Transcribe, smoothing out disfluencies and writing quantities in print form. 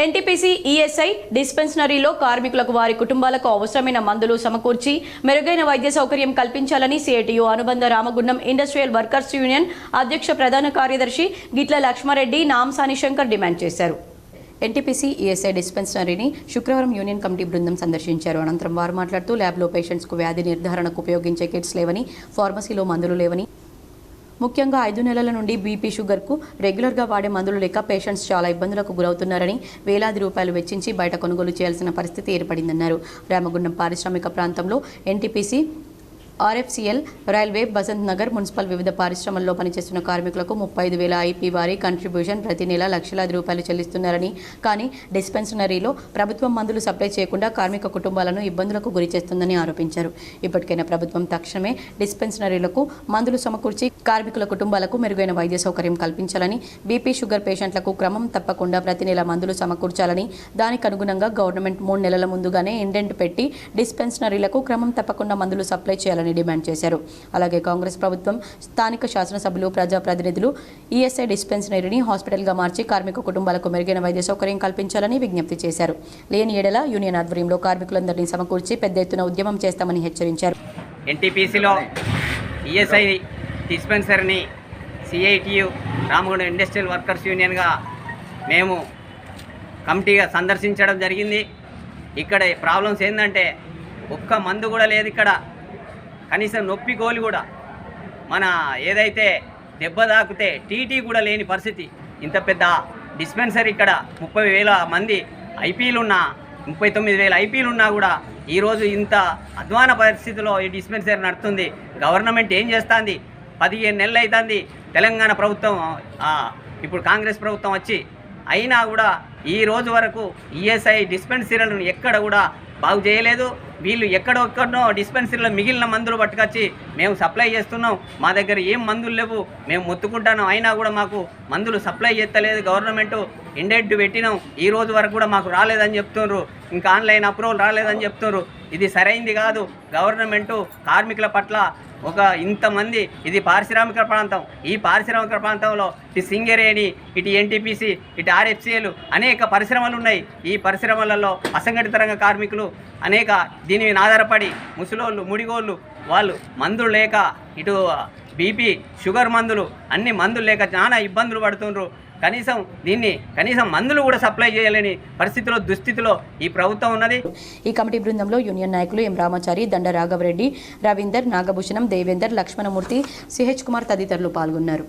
NTPC ESI డిస్పెన్సరీలో కార్మికులకు వారి కుటుంబాలకు అవసరమైన మందులు సమకూర్చి మెరుగైన వైద్య సౌకర్యం కల్పించాలని సిఐటియు అనుబంధ రామగుండం ఇండస్ట్రియల్ వర్కర్స్ యూనియన్ అధ్యక్ష ప్రధాన కార్యదర్శి గిట్ల లక్ష్మారెడ్డి నాంసాని శంకర్ డిమాండ్ చేశారు. ఎన్టీపీసీ ఈఎస్ఐ డిస్పెన్సరీని శుక్రవారం యూనియన్ కమిటీ బృందం సందర్శించారు. అనంతరం వారు మాట్లాడుతూ ల్యాబ్లో పేషెంట్స్కు వ్యాధి నిర్ధారణకు ఉపయోగించే కిట్స్ లేవని, ఫార్మసీలో మందులు లేవని, ముఖ్యంగా 5 నెలల నుండి బీపీ, షుగర్కు రెగ్యులర్గా వాడే మందులు లేక పేషెంట్స్ చాలా ఇబ్బందులకు గురవుతున్నారని, వేలాది రూపాయలు వెచ్చించి బయట కొనుగోలు చేయాల్సిన పరిస్థితి ఏర్పడిందన్నారు. రామగుండం పారిశ్రామిక ప్రాంతంలో NTPC, RFCL, railway, Basant Nagar, municipal వివిధ పరిశ్రమల్లో పనిచేస్తున్న కార్మికులకు 35,000 ఐపీ వారి కంట్రిబ్యూషన్ ప్రతి నెల లక్షలాది రూపాయలు చెల్లిస్తున్నారని, కానీ డిస్పెన్సరీలో ప్రభుత్వం మందులు సప్లై చేయకుండా కార్మిక కుటుంబాలను ఇబ్బందులకు గురిచేస్తుందని ఆరోపించారు. ఇప్పటికైనా ప్రభుత్వం తక్షణమే డిస్పెన్సరీలకు మందులు సమకూర్చి కార్మికుల కుటుంబాలకు మెరుగైన వైద్య సౌకర్యం కల్పించాలని, బీపీ, షుగర్ పేషెంట్లకు క్రమం తప్పకుండా ప్రతి నెల మందులు సమకూర్చాలని, దానికి అనుగుణంగా గవర్నమెంట్ 3 నెలల ముందుగానే ఇండెంట్ పెట్టి డిస్పెన్సరీలకు క్రమం తప్పకుండా మందులు సప్లై చేయాలని డిమాండ్ చేశారు. అలాగే కాంగ్రెస్ ప్రభుత్వం, స్థానిక శాసనసభ్యులు, ప్రజాప్రతినిధులు ఈఎస్ఐ డిస్పెన్సరీని హాస్పిటల్గా మార్చి కార్మిక కుటుంబాలకు మెరుగైన వైద్య సౌకర్యం కల్పించాలని విజ్ఞప్తి చేశారు. లేని ఏడల యూనియన్ ఆధ్వర్యంలో కార్మికులందరినీ సమకూర్చి పెద్ద ఎత్తున ఉద్యమం చేస్తామని హెచ్చరించారు. ఎన్టీపీసీలో ఈఎస్ఐ డిస్పెన్సరీని సిఐటియు రామగుండం ఇండస్ట్రియల్ వర్కర్స్ యూనియన్గా మేము కమిటీగా సందర్శించడం జరిగింది. ఇక్కడ ప్రాబ్లమ్స్ ఏంటంటే ఒక్క మందు కూడా లేదు, ఇక్కడ కనీసం నొప్పి గోలి కూడా, మన ఏదైతే దెబ్బ తాకితే టీటీ కూడా లేని పరిస్థితి. ఇంత పెద్ద డిస్పెన్సరీ ఇక్కడ 30,000 మంది ఐపీలున్నా, 39,000 ఐపీలున్నా కూడా ఈరోజు ఇంత అధ్వాన పరిస్థితిలో ఈ డిస్పెన్సరీ నడుస్తుంది. గవర్నమెంట్ ఏం చేస్తుంది? 15 నెలలు అవుతుంది తెలంగాణ ప్రభుత్వం, ఇప్పుడు కాంగ్రెస్ ప్రభుత్వం వచ్చి, అయినా కూడా ఈ రోజు వరకు ఈఎస్ఐ డిస్పెన్సరీలను ఎక్కడ కూడా బాగు చేయలేదు. వీళ్ళు ఎక్కడో డిస్పెన్సరీలో మిగిలిన మందులు పట్టుకొచ్చి మేము సప్లై చేస్తున్నాం, మా దగ్గర ఏం మందులు లేవు, మేము మొత్తుకుంటాను, అయినా కూడా మాకు మందులు సప్లై చేస్తలేదు. గవర్నమెంట్ ఇండెంట్ పెట్టినాం, ఈ రోజు వరకు కూడా మాకు రాలేదని చెప్తున్నారు, ఇంకా ఆన్లైన్ అప్రూవల్ రాలేదని చెప్తున్నారు. ఇది సరైంది కాదు. గవర్నమెంటు కార్మికుల పట్ల ఇంతమంది, ఇది పారిశ్రామిక ప్రాంతం, ఈ పారిశ్రామిక ప్రాంతంలో ఇటు సింగరేణి, ఇటు ఎన్టీపీసీ, ఇటు ఆర్ఎఫ్సిఎల్ అనేక పరిశ్రమలు ఉన్నాయి. ఈ పరిశ్రమలలో అసంఘటిత రంగ కార్మికులు అనేక దీని మీద ఆధారపడి ముసలోళ్ళు, ముడిగోళ్ళు, వాళ్ళు మందులు లేక ఇటు బీపీ, షుగర్ మందులు, అన్ని మందులు లేక చాలా ఇబ్బందులు పడుతుండ్రు. కనీసం మందులు కూడా సప్లై చేయలేని పరిస్థితిలో, దుస్థితిలో ఈ ప్రభుత్వం ఉన్నది. ఈ కమిటీ బృందంలో యూనియన్ నాయకులు ఎం రామాచారి, దండ రాఘవరెడ్డి, రవీందర్, నాగభూషణం, దేవేందర్, లక్ష్మణమూర్తి, సిహెచ్ కుమార్ తదితరులు పాల్గొన్నారు.